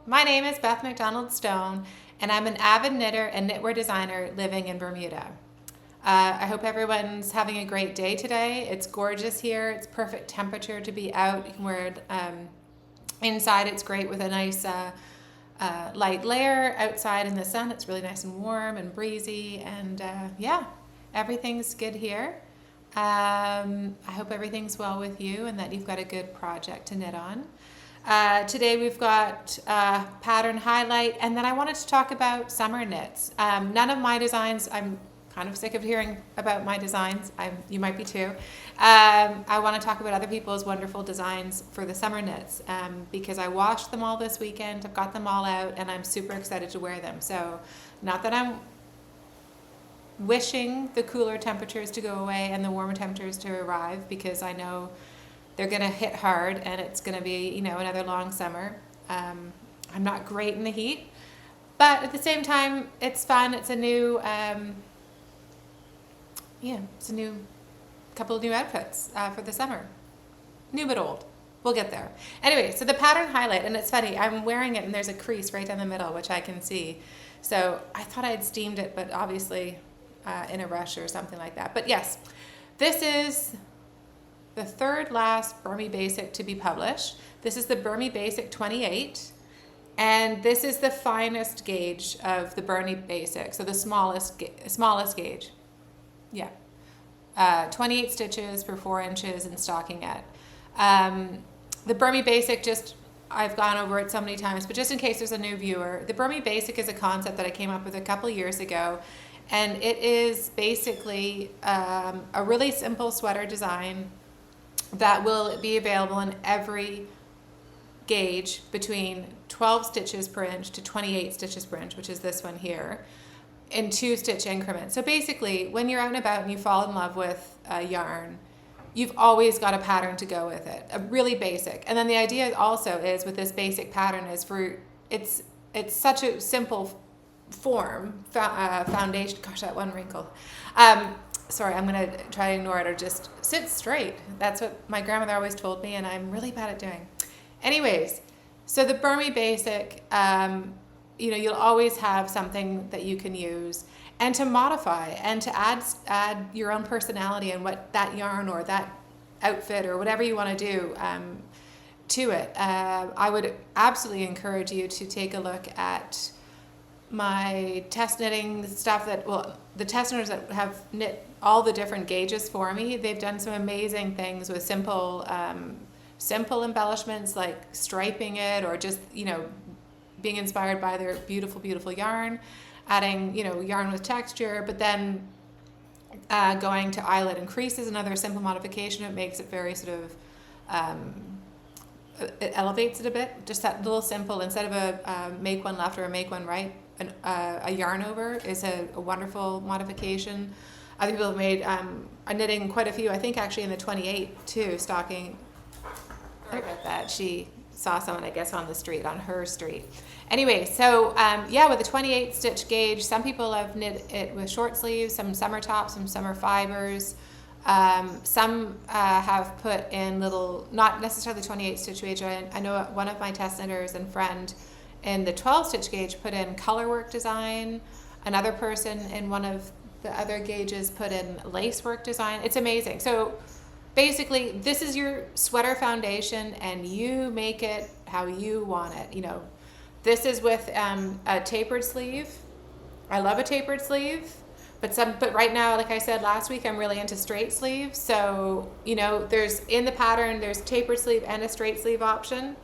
My name is Beth MacDonald Stone, and I'm an avid knitter and knitwear designer living in Bermuda. I hope everyone's having a great day today. It's gorgeous here. It's perfect temperature to be out. You can wear it inside. It's great with a nice light layer. Outside in the sun, it's really nice and warm and breezy. And yeah, everything's good here. I hope everything's well with you and that you've got a good project to knit on. Today we've got pattern highlight, and then I wanted to talk about summer knits. None of my designs, I'm kind of sick of hearing about my designs. You might be too. I want to talk about other people's wonderful designs for the summer knits because I washed them all this weekend. I've got them all out and I'm super excited to wear them. So not that I'm wishing the cooler temperatures to go away and the warmer temperatures to arrive, because I know they're going to hit hard and it's going to be, another long summer. I'm not great in the heat, but at the same time, it's fun. It's a new, it's a new couple of new outfits for the summer. New but old. We'll get there. Anyway, so the pattern highlight, and it's funny, I'm wearing it and there's a crease right down the middle, which I can see. So I thought I'd steamed it, but obviously in a rush or something like that. But yes, this is the third last Bermy Basic to be published. This is the Bermy Basic 28, and this is the finest gauge of the Bermy Basic, so the smallest gauge. Yeah, 28 stitches per 4 inches in stockinette. The Bermy Basic, I've gone over it so many times, but just in case there's a new viewer, the Bermy Basic is a concept that I came up with a couple years ago, and it is basically a really simple sweater design that will be available in every gauge between 12 stitches per inch to 28 stitches per inch, which is this one here, in 2-stitch increments. So basically, when you're out and about and you fall in love with a yarn, you've always got a pattern to go with it, a really basic. And then the idea also is with this basic pattern is it's such a simple form, foundation, gosh, that one wrinkle. Sorry, I'm going to try to ignore it or just sit straight. That's what my grandmother always told me, and I'm really bad at doing. Anyways, so the Bermy Basic, you'll always have something that you can use and to modify and to add your own personality and what that yarn or that outfit or whatever you want to do to it. I would absolutely encourage you to take a look at my test knitting stuff the test knitters that have knit all the different gauges for me, they've done some amazing things with simple embellishments like striping it or just, being inspired by their beautiful, beautiful yarn, adding, yarn with texture, but then going to eyelet and creases, another simple modification. It makes it very sort of, it elevates it a bit, just that little simple, instead of a make one left or a make one right, a yarn over is a wonderful modification. Other people have made, I'm knitting quite a few, I think actually in the 28 too, stocking. Sorry about that. She saw someone, I guess, on her street. Anyway, so with the 28 stitch gauge, some people have knit it with short sleeves, some summer tops, some summer fibers. Some have put in little, not necessarily 28 stitch gauge. I know one of my test knitters and friend in the 12 stitch gauge put in color work design. Another person in one of the other gauges put in lace work design. It's amazing. So basically, this is your sweater foundation and you make it how you want it. This is with a tapered sleeve. I love a tapered sleeve. But right now, like I said last week, I'm really into straight sleeves. So, there's in the pattern, there's tapered sleeve and a straight sleeve option.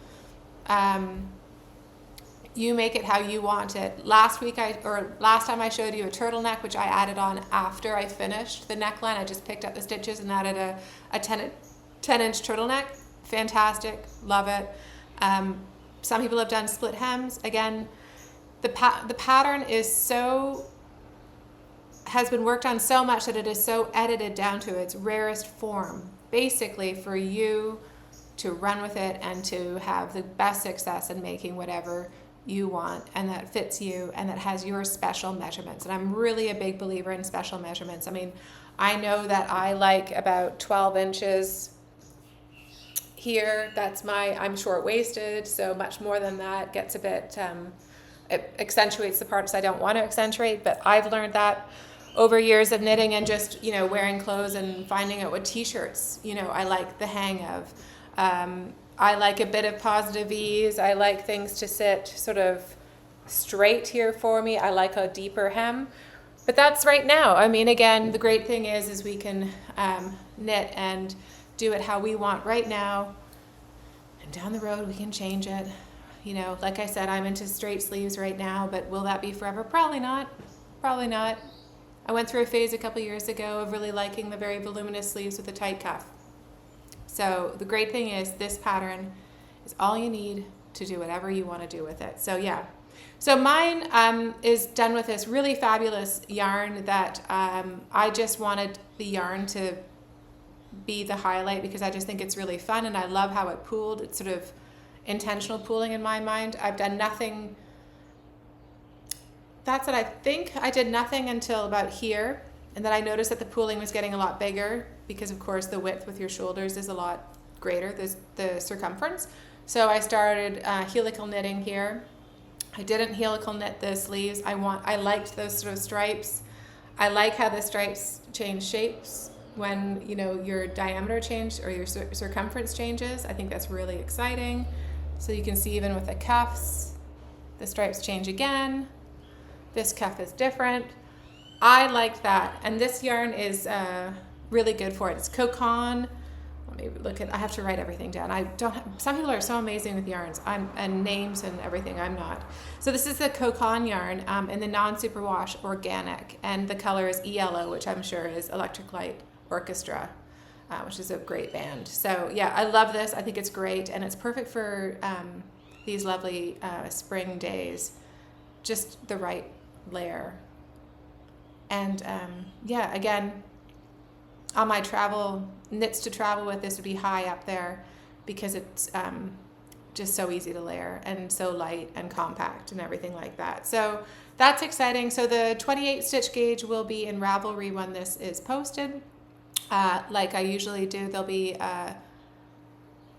You make it how you want it. Last time I showed you a turtleneck, which I added on after I finished the neckline. I just picked up the stitches and added a 10-inch turtleneck. Fantastic, love it. Some people have done split hems. Again, the pattern has been worked on so much that it is so edited down to its rarest form, basically for you to run with it and to have the best success in making whatever you want and that fits you and that has your special measurements. And I'm really a big believer in special measurements. I mean, I know that I like about 12 inches here. I'm short-waisted, so much more than that gets a bit, it accentuates the parts I don't want to accentuate, but I've learned that over years of knitting and just, wearing clothes and finding out what t-shirts, I like the hang of. I like a bit of positive ease. I like things to sit sort of straight here for me. I like a deeper hem. But that's right now. I mean, again, the great thing is we can knit and do it how we want right now. And down the road, we can change it. Like I said, I'm into straight sleeves right now, but will that be forever? Probably not. Probably not. I went through a phase a couple years ago of really liking the very voluminous sleeves with a tight cuff. So the great thing is this pattern is all you need to do whatever you want to do with it. So yeah. So mine is done with this really fabulous yarn that I just wanted the yarn to be the highlight because I just think it's really fun and I love how it pooled. It's sort of intentional pooling in my mind. I've done nothing. That's what I think. I did nothing until about here, and then I noticed that the pooling was getting a lot bigger because, of course, the width with your shoulders is a lot greater, the circumference. So I started helical knitting here. I didn't helical knit the sleeves. I liked those sort of stripes. I like how the stripes change shapes when your diameter changes or your circumference changes. I think that's really exciting. So you can see even with the cuffs, the stripes change again. This cuff is different. I like that. And this yarn is really good for it. It's Kokon. Let me look at, I have to write everything down. Some people are so amazing with yarns and names and everything. I'm not. So this is the Kokon yarn in the Non-Superwash organic. And the color is ELO, which I'm sure is Electric Light Orchestra, which is a great band. So yeah, I love this. I think it's great. And it's perfect for these lovely spring days. Just the right layer. And yeah, again, on my travel knits to travel with, this would be high up there because it's just so easy to layer and so light and compact and everything like that. So that's exciting. So the 28 stitch gauge will be in Ravelry when this is posted. Like I usually do, there'll be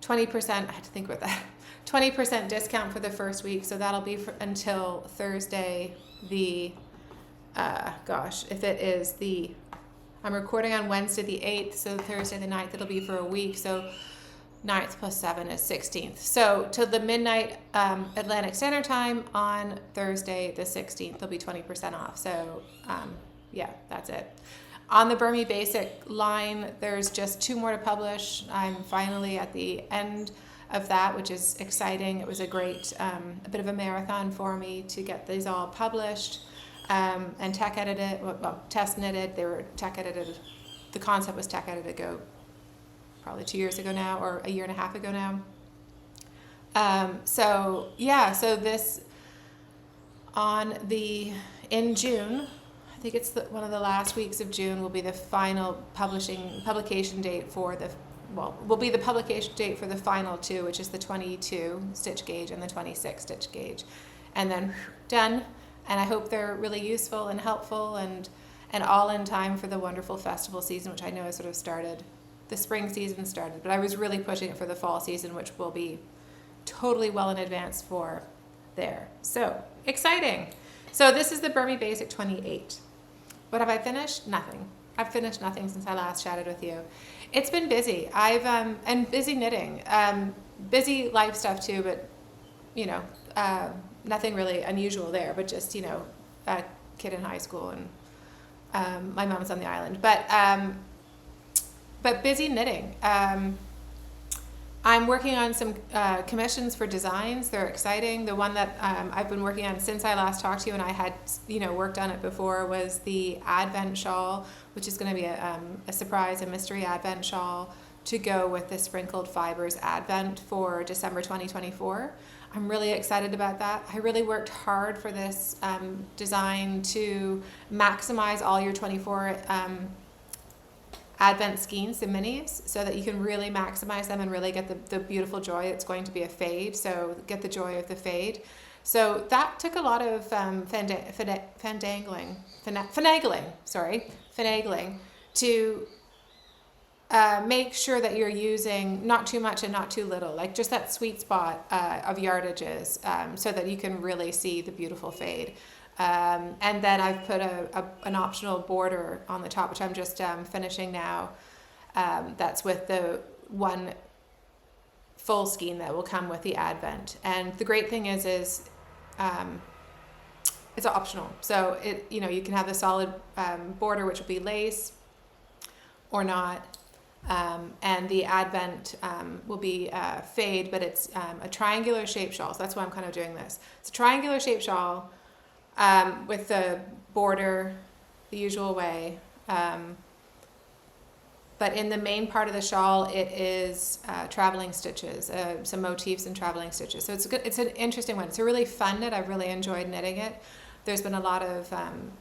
20%, I had to think about that, 20% discount for the first week. So that'll be until Thursday, if it is I'm recording on Wednesday the 8th, so Thursday the 9th, it'll be for a week. So 9th plus 7 is 16th. So till the midnight Atlantic Standard Time on Thursday the 16th, there'll be 20% off. So yeah, that's it. On the Bermy Basic line, there's just 2 more to publish. I'm finally at the end of that, which is exciting. It was a great, a bit of a marathon for me to get these all published and tech edited, test knitted. They were tech edited. The concept was tech edited probably 2 years ago now, or a year and a half ago now. So yeah, so this in June, I think it's one of the last weeks of June will be the final publication date for will be the publication date for the final 2, which is the 22 stitch gauge and the 26 stitch gauge, and then done. And I hope they're really useful and helpful and all in time for the wonderful festival season, which I know has sort of started. The spring season started, but I was really pushing it for the fall season, which will be totally well in advance for there. So exciting. So this is the Bermy Basic 28. What have I finished? Nothing. I've finished nothing since I last chatted with you. It's been busy. And busy knitting, busy life stuff too, but nothing really unusual there, but just, a kid in high school and my mom's on the island, but busy knitting. I'm working on some commissions for designs. They're exciting. The one that I've been working on since I last talked to you and I had, worked on it before was the Advent shawl, which is going to be a surprise, a mystery Advent shawl to go with the Sprinkled Fibers Advent for December 2024. I'm really excited about that. I really worked hard for this design to maximize all your 24 Advent skeins, the minis, so that you can really maximize them and really get the beautiful joy. It's going to be a fade, so get the joy of the fade. So that took a lot of finagling to make sure that you're using not too much and not too little, like just that sweet spot of yardages, so that you can really see the beautiful fade. And then I've put an optional border on the top, which I'm just finishing now. That's with the one full skein that will come with the advent. And the great thing is it's optional. So you can have the solid border, which will be lace or not. And the advent will be fade, but it's a triangular shape shawl. So that's why I'm kind of doing this. It's a triangular shape shawl with the border the usual way. But in the main part of the shawl, it is traveling stitches, some motifs and traveling stitches. So it's an interesting one. It's a really fun knit. I've really enjoyed knitting it. There's been a lot of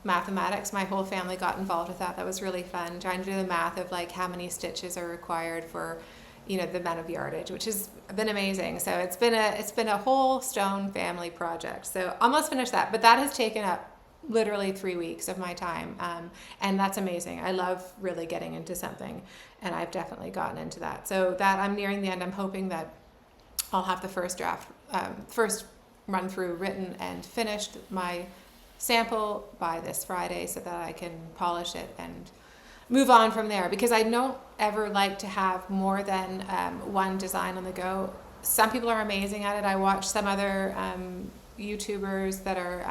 mathematics. My whole family got involved with that. That was really fun, trying to do the math of like how many stitches are required for, the amount of yardage, which has been amazing. So it's been a whole Stone family project. So almost finished that, but that has taken up literally 3 weeks of my time, and that's amazing. I love really getting into something, and I've definitely gotten into that. So that I'm nearing the end. I'm hoping that I'll have the first draft, first run through written and finished, my sample by this Friday, so that I can polish it and move on from there, because I don't ever like to have more than one design on the go. Some people are amazing at it. I watch some other YouTubers that are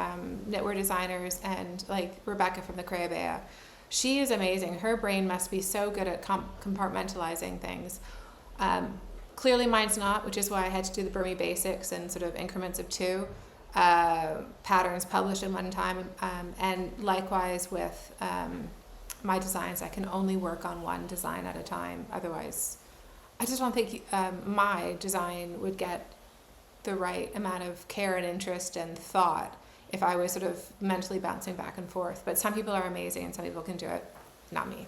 knitwear designers, and like Rebecca from the Crayabea. She is amazing. Her brain must be so good at compartmentalizing things. Clearly mine's not, which is why I had to do the Bermy Basics in sort of increments of 2 patterns published in one time, and likewise with my designs, I can only work on one design at a time. Otherwise, I just don't think my design would get the right amount of care and interest and thought if I was sort of mentally bouncing back and forth. But some people are amazing and some people can do it, not me.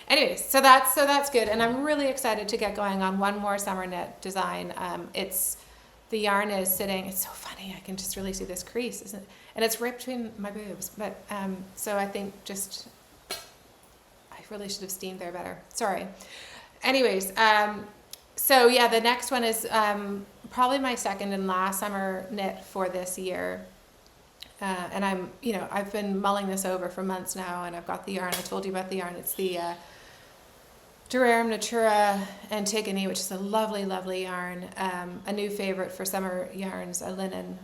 Anyways, so that's good, and I'm really excited to get going on one more summer knit design. The yarn is sitting. It's so funny. I can just really see this crease, isn't it? And it's right between my boobs. But so I think I really should have steamed there better. Sorry. Anyways, so yeah, the next one is probably my second and last summer knit for this year. And I've been mulling this over for months now, and I've got the yarn. I told you about the yarn. It's the Durarium Natura Antigone, which is a lovely, lovely yarn. A new favorite for summer yarns, a linen.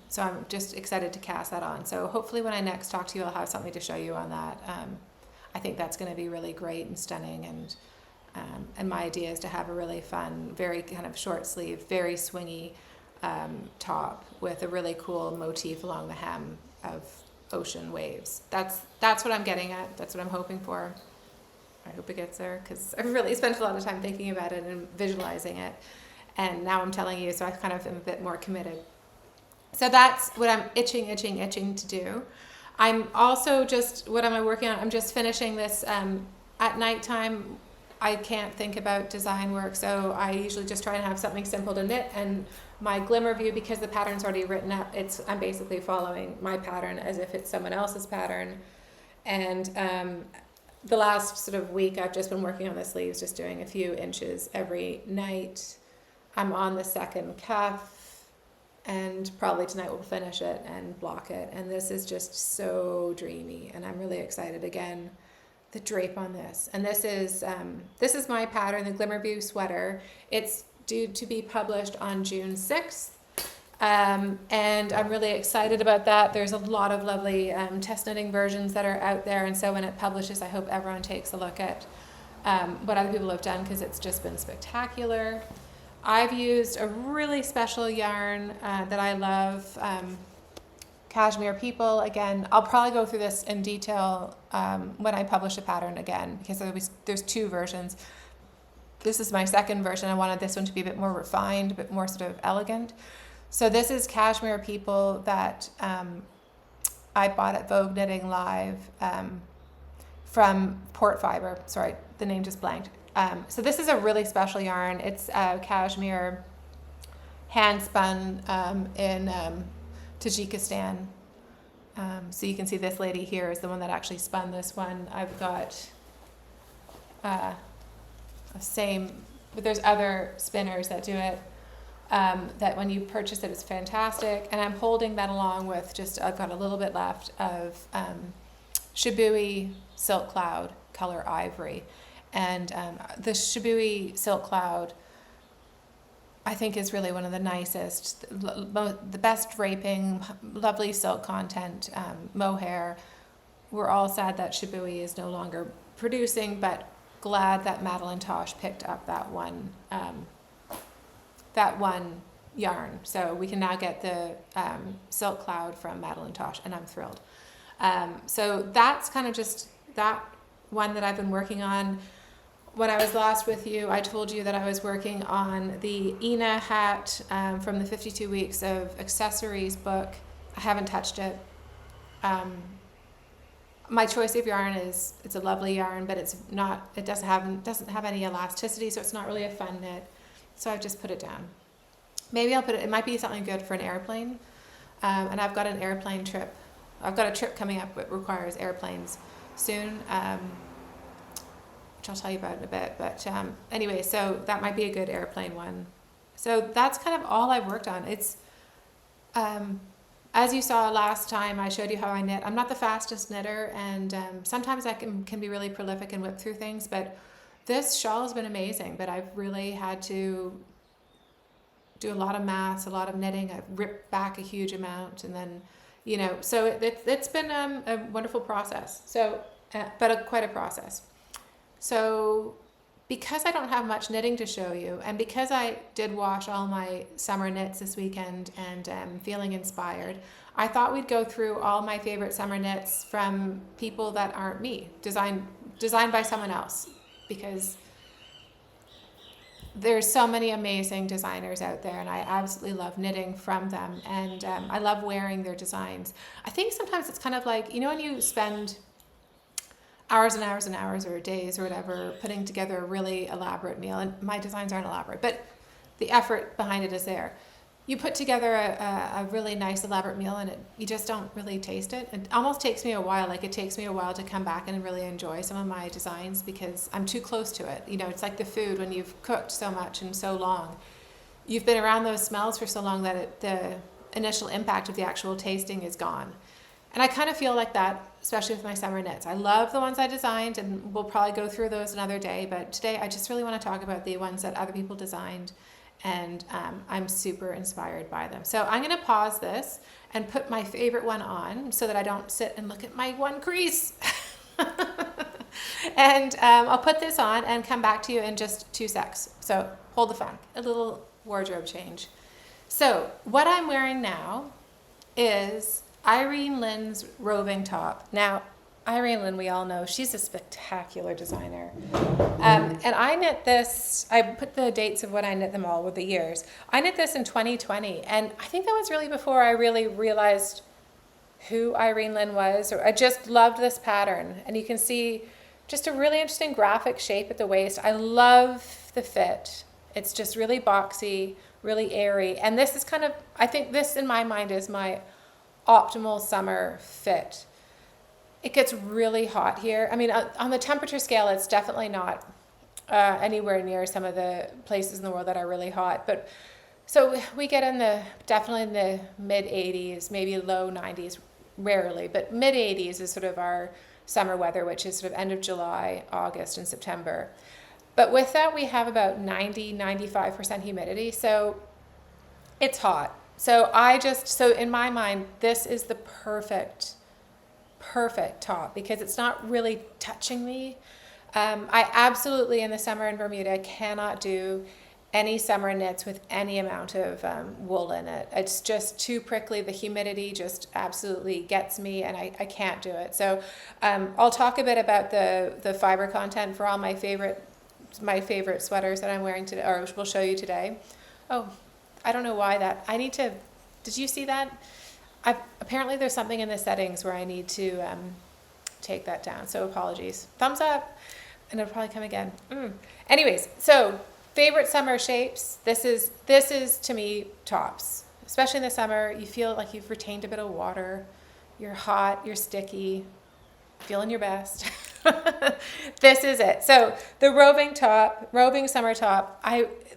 So I'm just excited to cast that on. So hopefully when I next talk to you, I'll have something to show you on that. I think that's going to be really great and stunning. And my idea is to have a really fun, very kind of short sleeve, very swingy top with a really cool motif along the hem of ocean waves. That's what I'm getting at. That's what I'm hoping for. I hope it gets there, because I've really spent a lot of time thinking about it and visualizing it. And now I'm telling you, so I kind of am a bit more committed. So that's what I'm itching to do. I'm also what am I working on? I'm just finishing this at nighttime. I can't think about design work, so I usually just try and have something simple to knit. And my Glimmerview, because the pattern's already written up, I'm basically following my pattern as if it's someone else's pattern. And the last sort of week, I've just been working on the sleeves, just doing a few inches every night. I'm on the second cuff, and probably tonight we'll finish it and block it. And this is just so dreamy, and I'm really excited. Again, the drape on this, and this is my pattern, the Glimmerview Sweater. It's due to be published on June 6th, and I'm really excited about that. There's a lot of lovely test knitting versions that are out there, and so when it publishes, I hope everyone takes a look at what other people have done, because it's just been spectacular. I've used a really special yarn that I love, Cashmere People. Again, I'll probably go through this in detail when I publish a pattern again, because there's 2 versions. This is my second version. I wanted this one to be a bit more refined, a bit more sort of elegant. So this is Cashmere People that I bought at Vogue Knitting Live from Port Fiber. Sorry, the name just blanked. So this is a really special yarn. It's cashmere hand spun in Tajikistan. So you can see this lady here is the one that actually spun this one. I've got same, but there's other spinners that do it. That when you purchase it, it's fantastic. And I'm holding that along with I've got a little bit left of Shibui Silk Cloud, color Ivory. And the Shibui Silk Cloud, I think, is really one of the nicest, the best draping, lovely silk content, mohair. We're all sad that Shibui is no longer producing, but glad that Madeline Tosh picked up that one yarn. So we can now get the Silk Cloud from Madeline Tosh, and I'm thrilled. So that's kind of just that one that I've been working on. When I was last with you, I told you that I was working on the Ina hat from the 52 Weeks of Accessories book. I haven't touched it. My choice of yarn it's a lovely yarn, but it doesn't have any elasticity, so it's not really a fun knit. So I've just put it down. Maybe I'll it might be something good for an airplane. And I've got an airplane trip. I've got a trip coming up that requires airplanes soon. Which I'll tell you about in a bit, but anyway, so that might be a good airplane one. So that's kind of all I've worked on. It's, as you saw last time, I showed you how I knit. I'm not the fastest knitter, and sometimes I can be really prolific and whip through things, but this shawl has been amazing, but I've really had to do a lot of maths, a lot of knitting. I've ripped back a huge amount, and then, so it's been a wonderful process. So, but quite a process. So because I don't have much knitting to show you, and because I did wash all my summer knits this weekend and am feeling inspired, I thought we'd go through all my favorite summer knits from people that aren't me, designed by someone else, because there's so many amazing designers out there, and I absolutely love knitting from them, and I love wearing their designs. I think sometimes it's kind of like, when you spend hours and hours and hours or days or whatever putting together a really elaborate meal, and my designs aren't elaborate, but the effort behind it is there. You put together a really nice elaborate meal, and you just don't really taste it. It almost takes me a while. Like, it takes me a while to come back and really enjoy some of my designs because I'm too close to it. It's like the food when you've cooked so much and so long. You've been around those smells for so long that the initial impact of the actual tasting is gone. And I kind of feel like that, especially with my summer knits. I love the ones I designed, and we'll probably go through those another day. But today I just really want to talk about the ones that other people designed, and I'm super inspired by them. So I'm going to pause this and put my favorite one on so that I don't sit and look at my one crease. And I'll put this on and come back to you in just 2 secs. So hold the phone. A little wardrobe change. So what I'm wearing now is Irene Lynn's roving top. Now, Irene Lynn, we all know, she's a spectacular designer. And I knit this, I put the dates of when I knit them all with the years. I knit this in 2020, and I think that was really before I really realized who Irene Lynn was. Or I just loved this pattern, and you can see just a really interesting graphic shape at the waist. I love the fit. It's just really boxy, really airy, and this is kind of, I think this in my mind is my optimal summer fit. It gets really hot here. I mean, on the temperature scale, it's definitely not anywhere near some of the places in the world that are really hot. But so we get definitely in the mid 80s, maybe low 90s, rarely, but mid 80s is sort of our summer weather, which is sort of end of July, August, and September. But with that, we have about 95% humidity. So it's hot. So in my mind, this is the perfect top because it's not really touching me. I absolutely, in the summer in Bermuda, cannot do any summer knits with any amount of wool in it. It's just too prickly. The humidity just absolutely gets me, and I can't do it. So I'll talk a bit about the fiber content for all my favorite sweaters that I'm wearing today, or we'll show you today. Oh, I don't know why that. Did you see that? Apparently there's something in the settings where I need to take that down. So apologies. Thumbs up, and it'll probably come again. Anyways, so favorite summer shapes. This is to me tops. Especially in the summer, you feel like you've retained a bit of water. You're hot, you're sticky, feeling your best. This is it. So the roving summer top,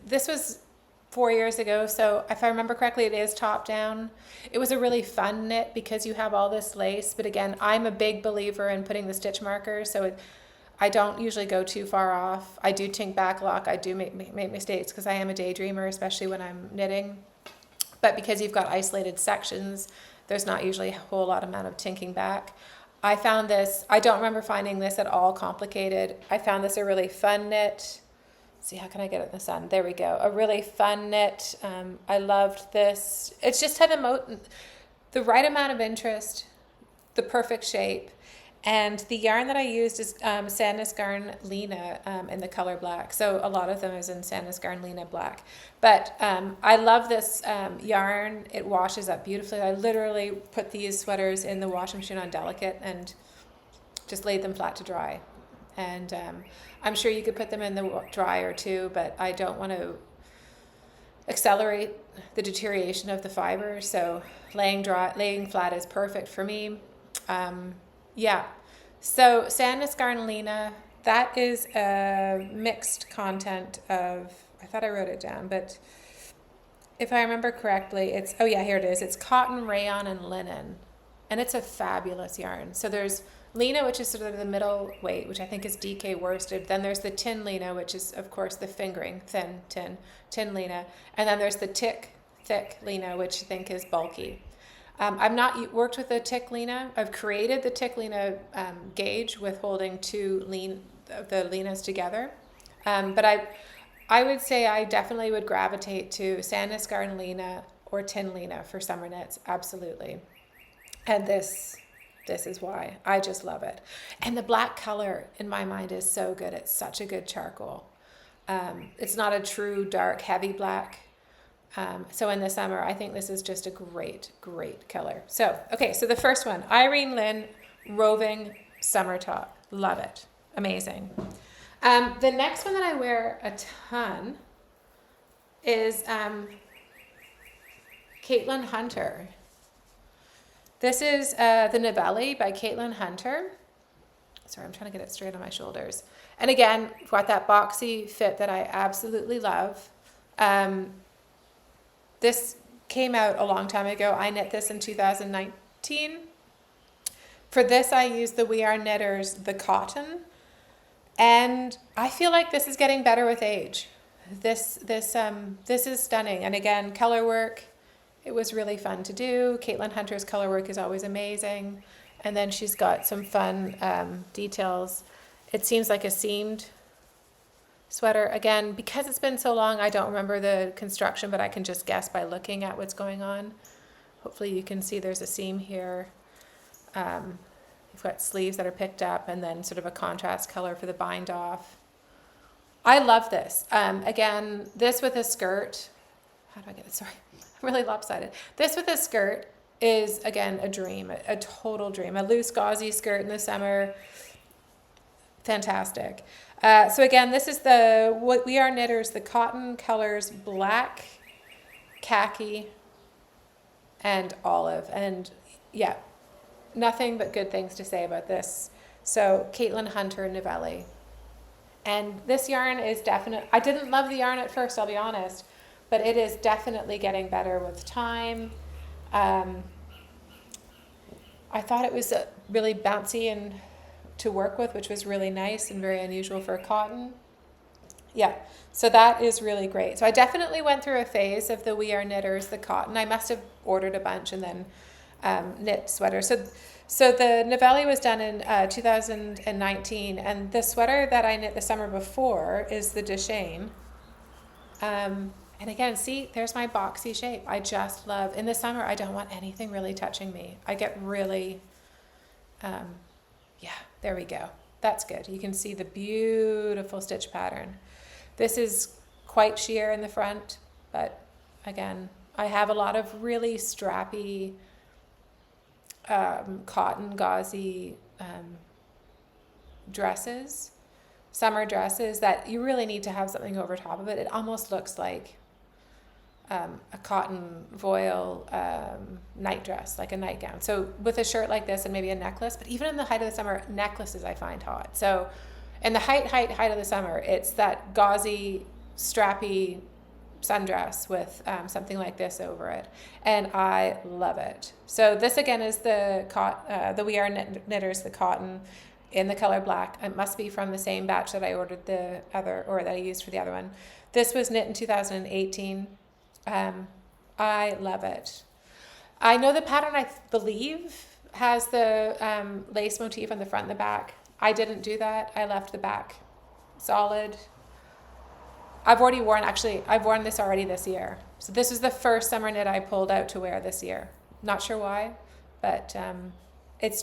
this was 4 years ago. So if I remember correctly, it is top down. It was a really fun knit because you have all this lace. But again, I'm a big believer in putting the stitch markers. So I don't usually go too far off. I do tink backlock. I do make mistakes because I am a daydreamer, especially when I'm knitting. But because you've got isolated sections, there's not usually a whole lot amount of tinking back. I found this, I don't remember finding this at all complicated. I found this a really fun knit. Let's see, how can I get it in the sun? There we go. A really fun knit. I loved this. It's just had the right amount of interest, the perfect shape. And the yarn that I used is Sandnes Garn Lena in the color black. So a lot of them is in Sandnes Garn Lena black. But I love this yarn. It washes up beautifully. I literally put these sweaters in the washing machine on delicate and just laid them flat to dry. And I'm sure you could put them in the dryer too, but I don't want to accelerate the deterioration of the fiber. So laying flat is perfect for me. Yeah, so Sandnes Garn Lena, that is a mixed content of, I thought I wrote it down, but if I remember correctly, oh yeah, here it is. It's cotton, rayon, and linen, and it's a fabulous yarn. So there's Lena, which is sort of the middle weight, which I think is DK worsted. Then there's the tin Lena, which is, of course, the fingering, thin tin Lena. And then there's the thick Lena, which I think is bulky. I've not worked with the tick Lena. I've created the tick Lena gauge with holding the Lenas together. But I would say I definitely would gravitate to Sandnes Garn Lena or tin Lena for summer knits, absolutely. And this is why. I just love it. And the black color in my mind is so good. It's such a good charcoal. It's not a true dark, heavy black. So in the summer, I think this is just a great, great color. So, okay, so the first one, Irene Lynn Roving Summer Top. Love it. Amazing. The next one that I wear a ton is Caitlin Hunter. This is the Novelli by Caitlin Hunter. Sorry, I'm trying to get it straight on my shoulders. And again, got that boxy fit that I absolutely love. This came out a long time ago. I knit this in 2019. For this, I used the We Are Knitters, the cotton. And I feel like this is getting better with age. This is stunning. And again, color work, it was really fun to do. Caitlin Hunter's color work is always amazing. And then she's got some fun details. It seems like a seamed sweater. Again, because it's been so long, I don't remember the construction, but I can just guess by looking at what's going on. Hopefully you can see there's a seam here. You've got sleeves that are picked up and then sort of a contrast color for the bind off. I love this. Again, this with a skirt. How do I get it? Sorry, I'm really lopsided. This with a skirt is, again, a dream, a total dream. A loose gauzy skirt in the summer. Fantastic. So again, this is what We Are Knitters, the cotton colors, black, khaki, and olive. And yeah, nothing but good things to say about this. So Caitlin Hunter Novelli. And this yarn is I didn't love the yarn at first, I'll be honest, but it is definitely getting better with time. I thought it was really bouncy and to work with, which was really nice and very unusual for cotton. Yeah, so that is really great. So I definitely went through a phase of the We Are Knitters, the cotton. I must have ordered a bunch and then knit sweaters. So the Novelli was done in 2019, and the sweater that I knit the summer before is the Deshane. And again, see, there's my boxy shape. I just love, in the summer, I don't want anything really touching me. I get really, yeah, there we go. That's good. You can see the beautiful stitch pattern. This is quite sheer in the front, but again, I have a lot of really strappy, cotton gauzy dresses, summer dresses that you really need to have something over top of it. It almost looks like a cotton voile night dress, like a nightgown. So with a shirt like this and maybe a necklace, but even in the height of the summer, necklaces I find hot. So in the height of the summer, it's that gauzy, strappy sundress with something like this over it, and I love it. So this again is the We Are Knitters, the cotton in the color black. It must be from the same batch that I ordered that I used for the other one. This was knit in 2018. I love it. I know the pattern, I believe, has the lace motif on the front and the back. I didn't do that. I left the back solid. I've worn this already this year. So this is the first summer knit I pulled out to wear this year. Not sure why, but it's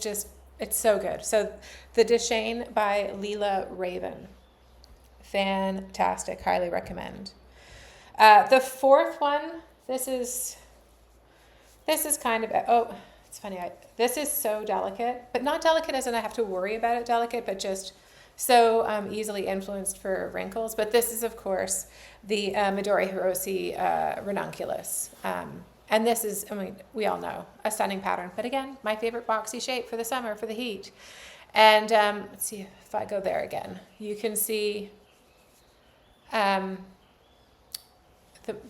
so good. So the Deshane by Leela Raven. Fantastic. Highly recommend. The fourth one, this is kind of, it's funny. This is so delicate, but not delicate as in I have to worry about it delicate, but just so easily influenced for wrinkles. But this is, of course, the Midori Hirose Ranunculus. And this is, we all know, a stunning pattern. But again, my favorite boxy shape for the summer, for the heat. And let's see if I go there again. You can see the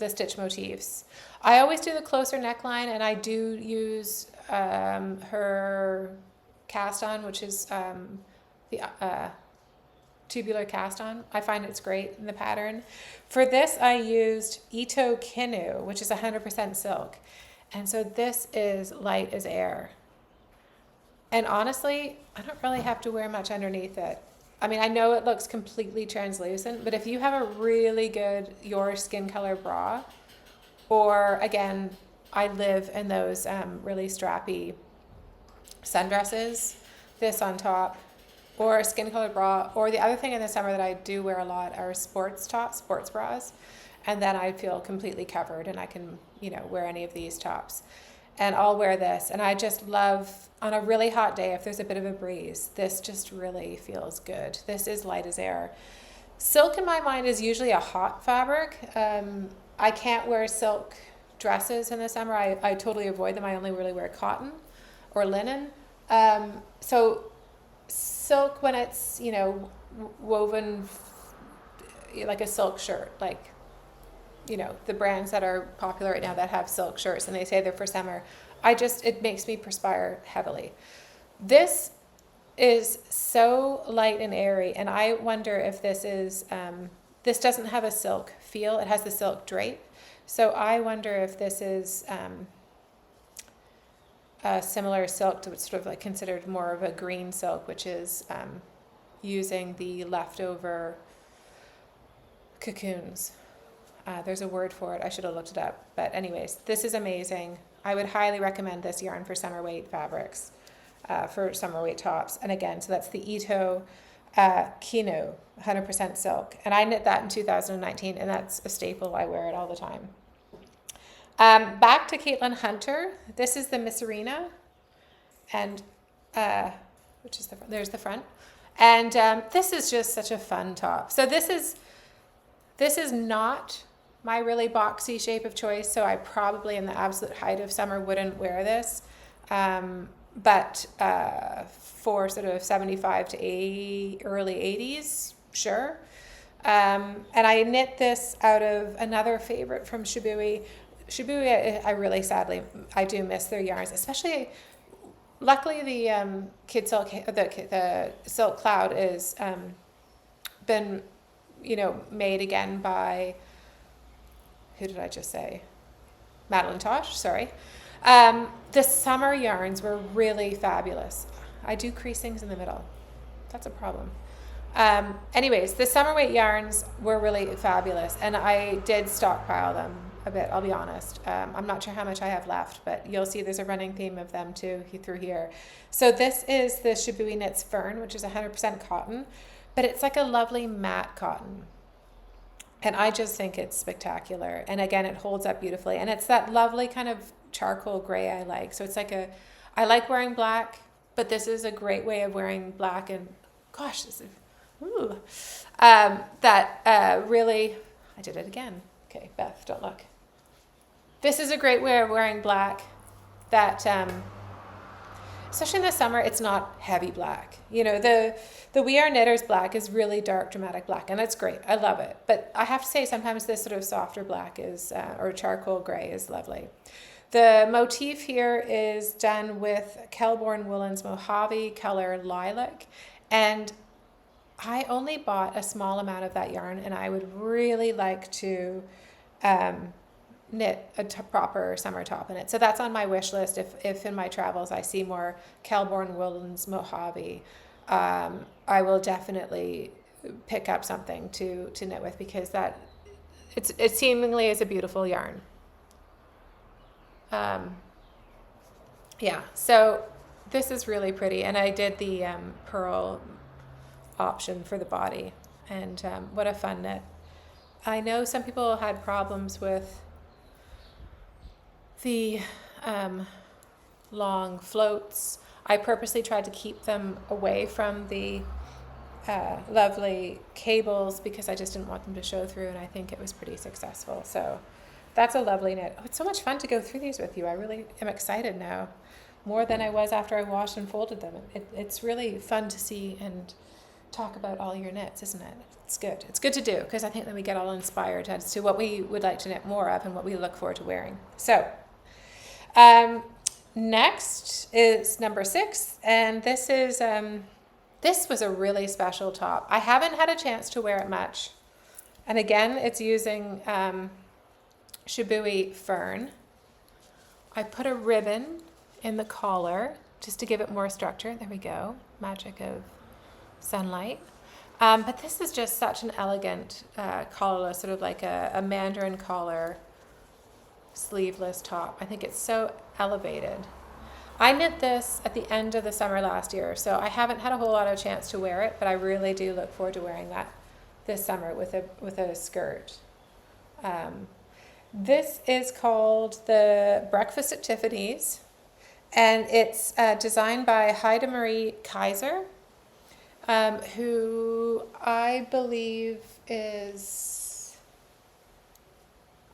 stitch motifs. I always do the closer neckline, and I do use her cast on, which is the tubular cast on. I find it's great in the pattern. For this, I used Ito Kinu, which is 100% silk. And so this is light as air. And honestly, I don't really have to wear much underneath it. I know it looks completely translucent, but if you have a really good your skin color bra, or again, I live in those really strappy sundresses, this on top, or a skin colored bra, or the other thing in the summer that I do wear a lot are sports bras, and then I feel completely covered and I can, wear any of these tops. And I'll wear this, and I just love, on a really hot day, if there's a bit of a breeze, this just really feels good. This is light as air. Silk in my mind is usually a hot fabric. I can't wear silk dresses in the summer. I totally avoid them. I only really wear cotton or linen. So silk, when it's, woven like a silk shirt, like, the brands that are popular right now that have silk shirts and they say they're for summer, it makes me perspire heavily. This is so light and airy, and I wonder if this is, this doesn't have a silk feel. It has the silk drape. So I wonder if this is a similar silk to what's sort of like considered more of a green silk, which is using the leftover cocoons. There's a word for it. I should have looked it up. But anyways, this is amazing. I would highly recommend this yarn for summer weight fabrics, for summer weight tops. And again, so that's the Ito Kinu, 100% silk. And I knit that in 2019, and that's a staple. I wear it all the time. Back to Caitlin Hunter. This is the Miss Arena, and which is there's the front. And this is just such a fun top. So this is not my really boxy shape of choice, so I probably in the absolute height of summer wouldn't wear this. But for sort of 75 to early 80s, sure. And I knit this out of another favorite from Shibui. Shibui, I do miss their yarns, especially. Luckily, the the Silk Cloud is been, made again by, who did I just say? Madeline Tosh, sorry. The summer yarns were really fabulous. I do creasings in the middle. That's a problem. Anyways, the summer weight yarns were really fabulous, and I did stockpile them a bit, I'll be honest. I'm not sure how much I have left, but you'll see there's a running theme of them too through here. So this is the Shibui Knits Fern, which is 100% cotton, but it's like a lovely matte cotton. And I just think it's spectacular. And again, it holds up beautifully. And it's that lovely kind of charcoal gray I like. So it's like I like wearing black, but this is a great way of wearing black. And gosh, this is, really, I did it again. Okay, Beth, don't look. This is a great way of wearing black that, especially in the summer, it's not heavy black. You know, the We Are Knitters black is really dark, dramatic black, and it's great. I love it. But I have to say, sometimes this sort of softer black is, or charcoal gray is lovely. The motif here is done with Kelborn Woolens Mojave color lilac, and I only bought a small amount of that yarn, and I would really like to knit a proper summer top in it. So that's on my wish list. If in my travels I see more Kelborn Woolens Mojave, I will definitely pick up something to knit with, because it seemingly is a beautiful yarn. Yeah, so this is really pretty, and I did the pearl option for the body, and what a fun knit. I know some people had problems with the long floats. I purposely tried to keep them away from the lovely cables because I just didn't want them to show through, and I think it was pretty successful. So that's a lovely knit. Oh, it's so much fun to go through these with you. I really am excited now, more than I was after I washed and folded them. It's really fun to see and talk about all your knits, isn't it? It's good. It's good to do, because I think that we get all inspired as to what we would like to knit more of and what we look forward to wearing. So next is number 6, and this was a really special top. I haven't had a chance to wear it much, and again, it's using Shibui fern. I put a ribbon in the collar just to give it more structure. There we go. Magic of sunlight. But this is just such an elegant collarless, sort of like a mandarin collar sleeveless top. I think it's so elevated. I knit this at the end of the summer last year, so I haven't had a whole lot of chance to wear it, but I really do look forward to wearing that this summer with a skirt. This is called the Breakfast at Tiffany's, and it's designed by Heide Marie Kaiser, who I believe is,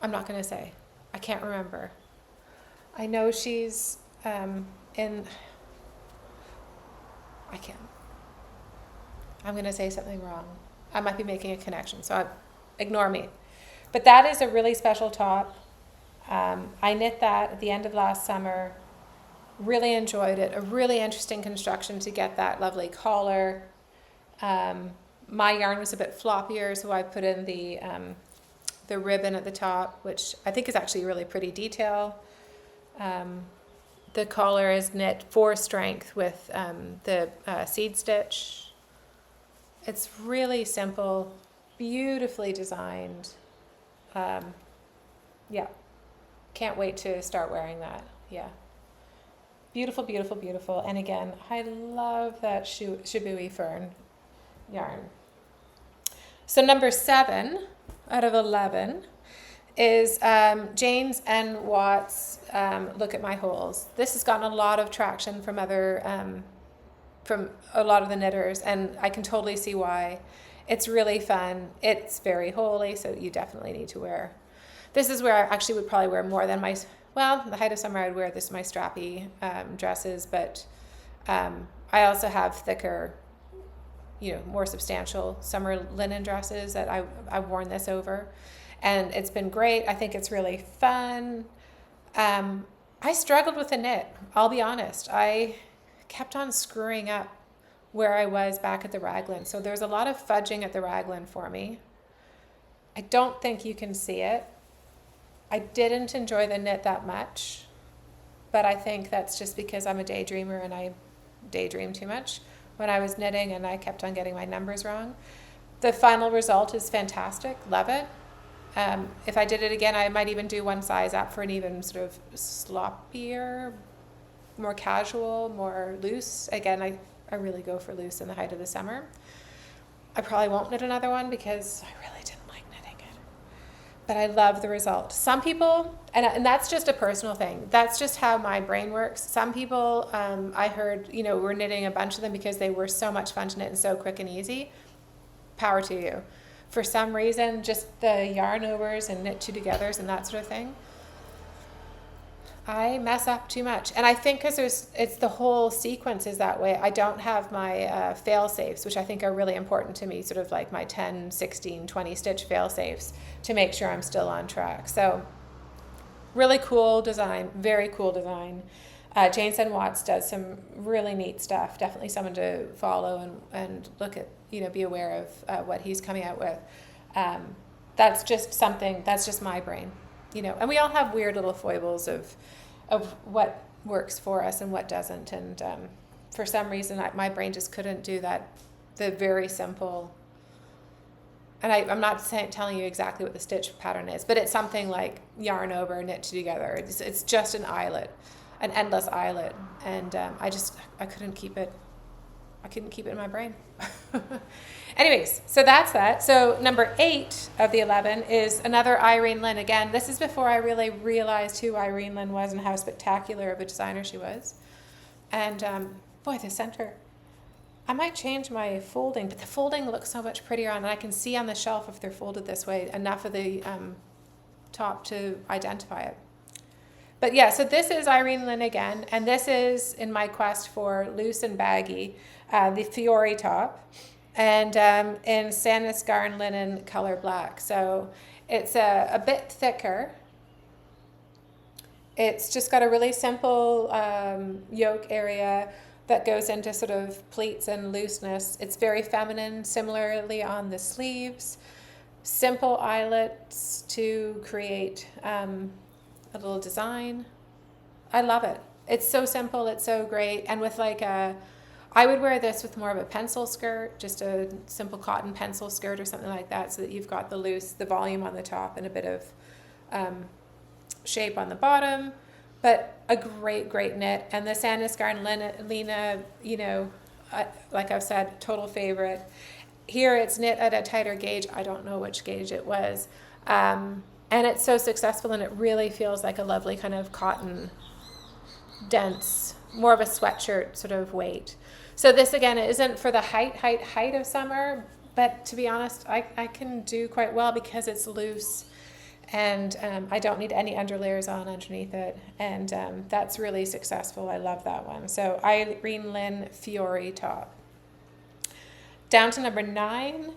I'm not going to say, I can't remember. I know she's I'm going to say something wrong. I might be making a connection, so ignore me. But that is a really special top. I knit that at the end of last summer. Really enjoyed it. A really interesting construction to get that lovely collar. My yarn was a bit floppier, so I put in the ribbon at the top, which I think is actually a really pretty detail. The collar is knit 4 strength with the seed stitch. It's really simple, beautifully designed. Yeah, can't wait to start wearing that. Yeah, beautiful, beautiful, beautiful. And again, I love that Shibui fern yarn. So number 7 out of 11 is Jane's and Watt's Look at My Holes. This has gotten a lot of traction from from a lot of the knitters, and I can totally see why. It's really fun. It's very holey, so you definitely need to wear. This is where I actually would probably wear more than the height of summer I'd wear this my strappy dresses, but I also have thicker, more substantial summer linen dresses that I've worn this over, and it's been great. I think it's really fun. I struggled with the knit, I'll be honest. I kept on screwing up where I was back at the raglan, so there's a lot of fudging at the raglan for me. I don't think you can see it. I didn't enjoy the knit that much, but I think that's just because I'm a daydreamer and I daydream too much when I was knitting, and I kept on getting my numbers wrong. The final result is fantastic. Love it. If I did it again, I might even do one size up for an even sort of sloppier, more casual, more loose. Again, I really go for loose in the height of the summer. I probably won't knit another one because I really didn't like knitting it. But I love the result. Some people, and that's just a personal thing, that's just how my brain works. Some people, I heard, were knitting a bunch of them because they were so much fun to knit and so quick and easy. Power to you. For some reason, just the yarn overs and knit 2 togethers and that sort of thing, I mess up too much. And I think because it's the whole sequence is that way. I don't have my fail safes, which I think are really important to me, sort of like my 10, 16, 20 stitch fail safes to make sure I'm still on track. So really cool design, very cool design. James and Watts does some really neat stuff. Definitely someone to follow and look at, be aware of what he's coming out with. That's just my brain, and we all have weird little foibles of what works for us and what doesn't. And for some reason, my brain just couldn't do that, the very simple. And I'm not telling you exactly what the stitch pattern is, but it's something like yarn over, knit together. It's just an eyelet, an endless eyelet. And I couldn't keep it. I couldn't keep it in my brain. Anyways, so that's that. So number 8 of the 11 is another Irene Lynn. Again, this is before I really realized who Irene Lynn was and how spectacular of a designer she was. And boy, the center. I might change my folding, but the folding looks so much prettier on, and I can see on the shelf if they're folded this way enough of the top to identify it. But yeah, so this is Irene Lynn again, and this is in my quest for loose and baggy, the Fiore top, and in Sanis Garn Linen color black. So it's a bit thicker. It's just got a really simple yoke area that goes into sort of pleats and looseness. It's very feminine, similarly on the sleeves. Simple eyelets to create a little design. I love it. It's so simple, it's so great. And with I would wear this with more of a pencil skirt, just a simple cotton pencil skirt or something like that, so that you've got the volume on the top and a bit of shape on the bottom. But a great, great knit. And the Sanis Garn Lena, like I've said, total favorite. Here it's knit at a tighter gauge. I don't know which gauge it was. And it's so successful, and it really feels like a lovely kind of cotton, dense, more of a sweatshirt sort of weight. So this, again, isn't for the height of summer, but to be honest, I can do quite well because it's loose, and I don't need any underlayers on underneath it, and that's really successful. I love that one. So Irene Lynn Fiore top. Down to number 9,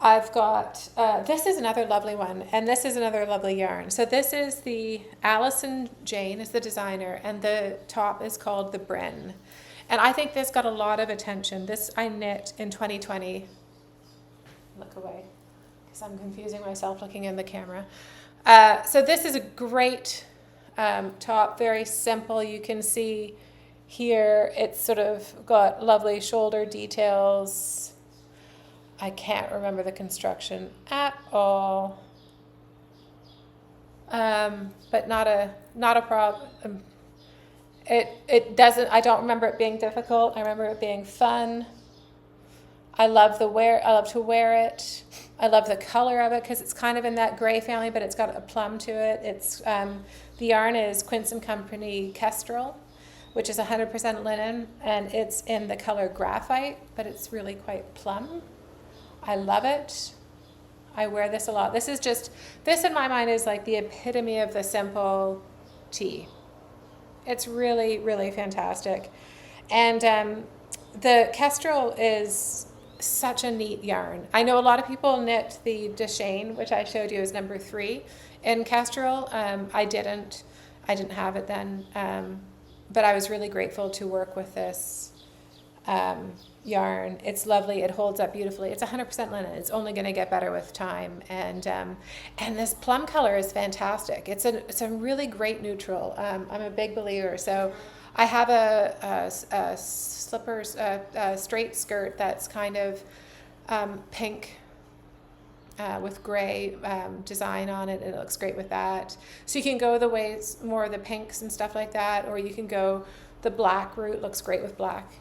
I've got, this is another lovely one, and this is another lovely yarn. So this is the Allison Jane is the designer, and the top is called the Bryn. And I think this got a lot of attention. This I knit in 2020. Look away, because I'm confusing myself looking in the camera. So this is a great top, very simple. You can see here it's sort of got lovely shoulder details. I can't remember the construction at all, but not a problem. It doesn't. I don't remember it being difficult. I remember it being fun. I love to wear it. I love the color of it because it's kind of in that gray family, but it's got a plum to it. It's the yarn is Quince & Company Kestrel, which is 100% linen, and it's in the color graphite, but it's really quite plum. I love it. I wear this a lot. This in my mind is like the epitome of the simple tee. It's really, really fantastic. And the Kestrel is such a neat yarn. I know a lot of people knit the Deshane, which I showed you as number 3 in Kestrel. I didn't have it then, but I was really grateful to work with this yarn. It's lovely. It holds up beautifully. It's 100% linen. It's only going to get better with time. And this plum color is fantastic. It's a really great neutral. I'm a big believer. So I have a slippers, straight skirt that's kind of pink with gray design on it. It looks great with that. So you can go the ways more of the pinks and stuff like that, or you can go the black route. Looks great with black.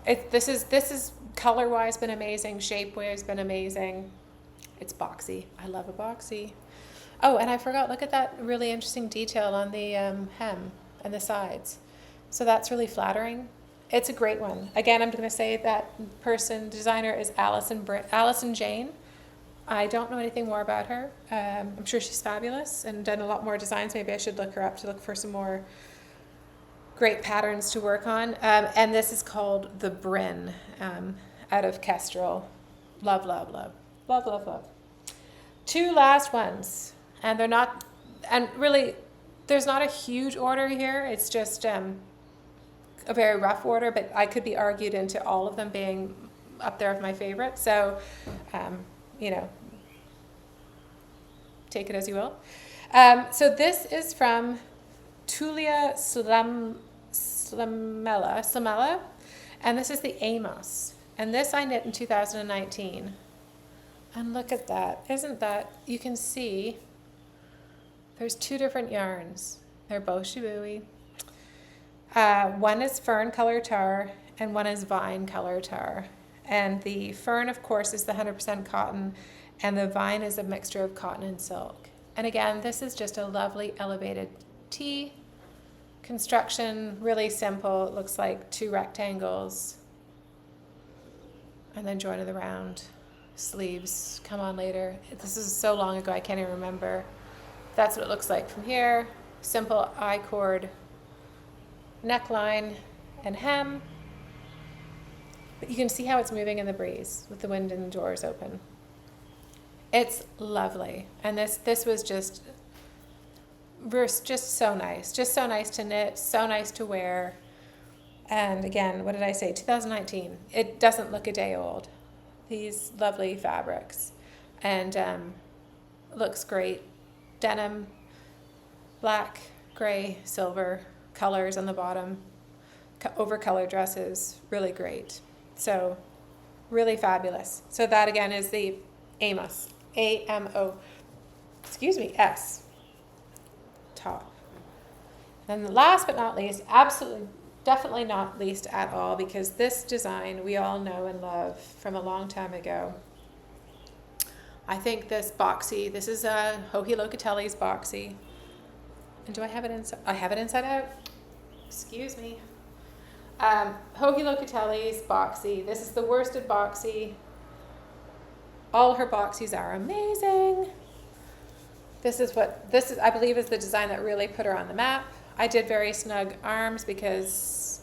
This is color-wise been amazing. Shape-wise been amazing. It's boxy. I love a boxy. Oh, and I forgot, look at that really interesting detail on the hem and the sides. So that's really flattering. It's a great one. Again, I'm going to say that designer is Allison Jane. I don't know anything more about her. I'm sure she's fabulous and done a lot more designs. Maybe I should look her up to look for some more great patterns to work on. And this is called the Bryn, out of Kestrel. Love, love, love. Love, love, love. Two last ones. And they're not, and really, there's not a huge order here. It's just a very rough order, but I could be argued into all of them being up there with my favorite. So, you know, take it as you will. So this is from Tulia Slamella, and this is the Amos. And this I knit in 2019. And look at that. Isn't that, you can see there's two different yarns. They're both Shibui. One is fern color tar and one is vine color tar. And the fern, of course, is the 100% cotton, and the vine is a mixture of cotton and silk. And again, this is just a lovely elevated tee construction, really simple. It looks like two rectangles and then joined the round. Sleeves come on later. This is so long ago I can't even remember. That's what it looks like from here. Simple I-cord neckline and hem. But you can see how it's moving in the breeze with the wind and the doors open. It's lovely. And this was just so nice. Just so nice to knit, so nice to wear. And again, what did I say? 2019. It doesn't look a day old. These lovely fabrics. And looks great. Denim, black, gray, silver colors on the bottom. Over color dresses, really great. So really fabulous. So that again is the Amos, A-M-O, S, top. And then last but not least, absolutely, definitely not least at all, because this design we all know and love from a long time ago. I think this boxy, this is a Joji Locatelli's boxy. And do I have it inside? I have it inside out. Excuse me. Joji Locatelli's boxy. This is the worsted boxy. All her boxies are amazing. This is, I believe, is the design that really put her on the map. I did very snug arms because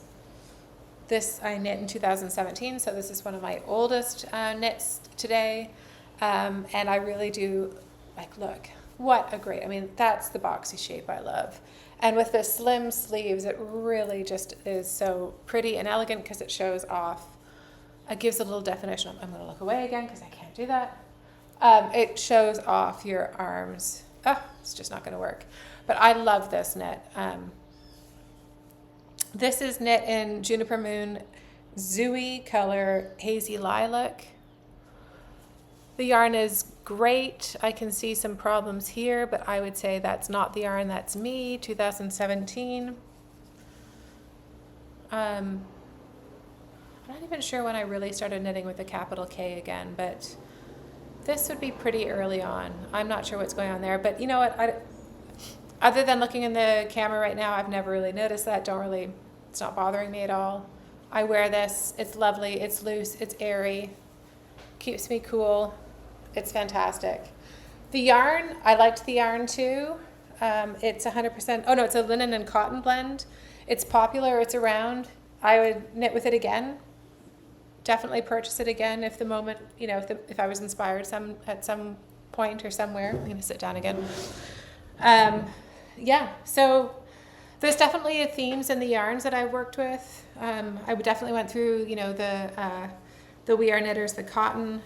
this I knit in 2017, so this is one of my oldest knits today. And I really do, like, look, what a great, I mean, that's the boxy shape I love. And with the slim sleeves, it really just is so pretty and elegant because it shows off. It gives a little definition. I'm going to look away again because I can't do that. It shows off your arms. Oh, it's just not going to work. But I love this knit. This is knit in Juniper Moon Zooey color Hazy Lilac. The yarn is great. I can see some problems here, but I would say that's not the yarn, that's me, 2017. I'm not even sure when I really started knitting with a capital K again, but this would be pretty early on. I'm not sure what's going on there, but you know what? Other than looking in the camera right now, I've never really noticed that. It's not bothering me at all. I wear this, it's lovely, it's loose, it's airy, keeps me cool. It's fantastic. The yarn, I liked the yarn too. It's 100%, oh no, it's a linen and cotton blend. It's popular, it's around. I would knit with it again. Definitely purchase it again if the moment, you know, if I was inspired at some point or somewhere. I'm gonna sit down again. Yeah, so there's definitely themes in the yarns that I've worked with. I would definitely went through, you know, the We Are Knitters, the cotton,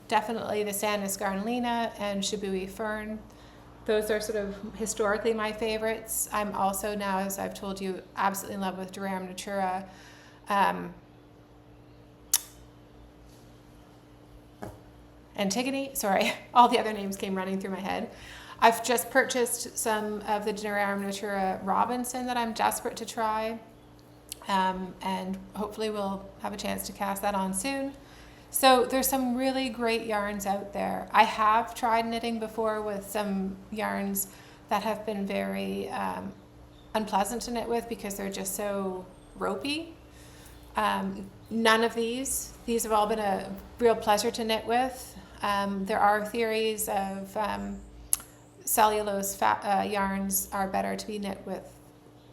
definitely the San Escarnlina and Shibui Fern. Those are sort of historically my favorites. I'm also now, as I've told you, absolutely in love with Durham Natura. Antigone, sorry, all the other names came running through my head. I've just purchased some of the Durham Natura Robinson that I'm desperate to try. And hopefully we'll have a chance to cast that on soon. So there's some really great yarns out there. I have tried knitting before with some yarns that have been very unpleasant to knit with because they're just so ropey. None of these have all been a real pleasure to knit with. There are theories of cellulose yarns are better to be knit with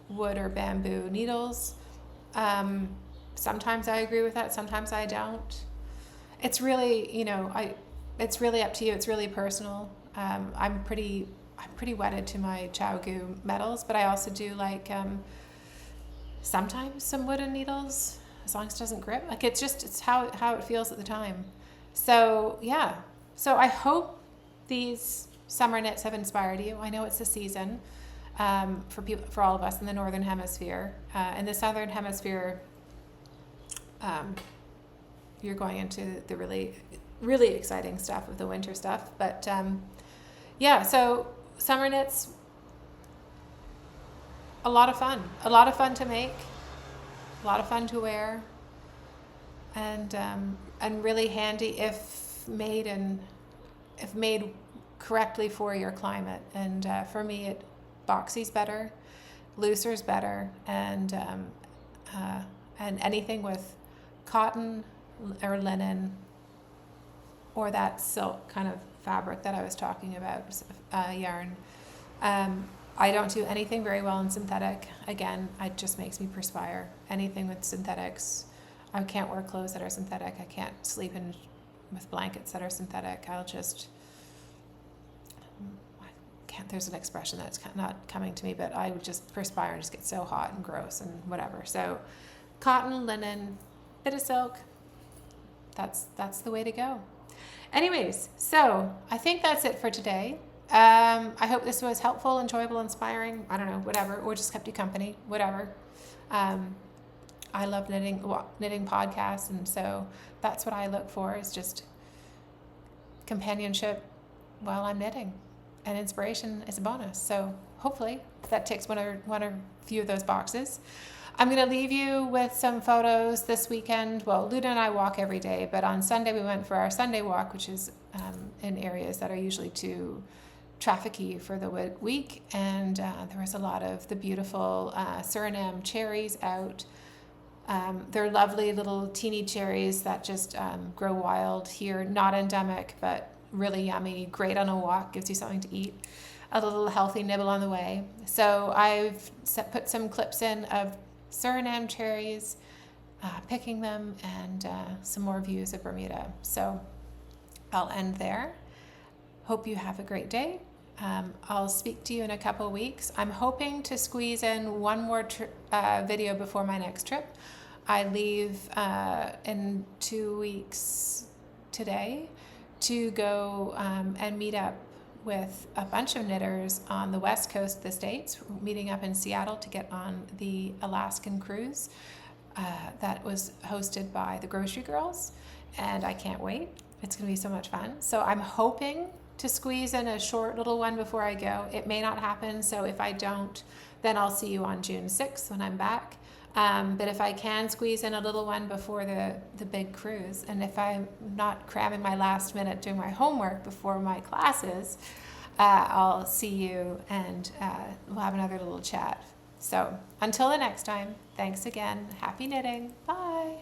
wood or bamboo needles. Sometimes I agree with that, sometimes I don't. It's really, it's really up to you. It's really personal. I'm pretty wedded to my Chaogu metals, but I also do like sometimes some wooden needles, as long as it doesn't grip. Like it's how it feels at the time. So yeah. So I hope these summer knits have inspired you. I know it's the season for all of us in the Northern Hemisphere. In the Southern Hemisphere, you're going into the really, really exciting stuff of the winter stuff. But yeah, so summer knits, a lot of fun to make, a lot of fun to wear, and really handy if made correctly for your climate. And for me, boxy's better, looser's better, and anything with cotton or linen or that silk kind of fabric that I was talking about, yarn. I don't do anything very well in synthetic. Again, it just makes me perspire. Anything with synthetics, I can't wear clothes that are synthetic. I can't sleep with blankets that are synthetic. There's an expression that's not coming to me, but I would just perspire and just get so hot and gross and whatever. So cotton, linen, bit of silk, that's the way to go. Anyways, so I think that's it for today. I hope this was helpful, enjoyable, inspiring, I don't know, whatever, or just kept you company, whatever. I love knitting podcasts, and so that's what I look for, is just companionship while I'm knitting, and inspiration is a bonus. So hopefully that ticks one or few of those boxes. I'm going to leave you with some photos this weekend. Well, Luna and I walk every day, but on Sunday we went for our Sunday walk, which is in areas that are usually too trafficky for the week. And there was a lot of the beautiful Suriname cherries out. They're lovely little teeny cherries that just grow wild here, not endemic, but really yummy, great on a walk, gives you something to eat, a little healthy nibble on the way. So I've put some clips in of Suriname cherries, picking them, and some more views of Bermuda. So I'll end there. Hope you have a great day. I'll speak to you in a couple weeks. I'm hoping to squeeze in one more video before my next trip. I leave in 2 weeks today to go and meet up with a bunch of knitters on the west coast of the States, meeting up in Seattle to get on the Alaskan cruise that was hosted by the Grocery Girls, and I can't wait. It's going to be so much fun. So I'm hoping to squeeze in a short little one before I go. It may not happen, so if I don't, then I'll see you on June 6th when I'm back. But if I can squeeze in a little one before the big cruise, and if I'm not cramming my last minute doing my homework before my classes, I'll see you, and we'll have another little chat. So until the next time, thanks again. Happy knitting. Bye.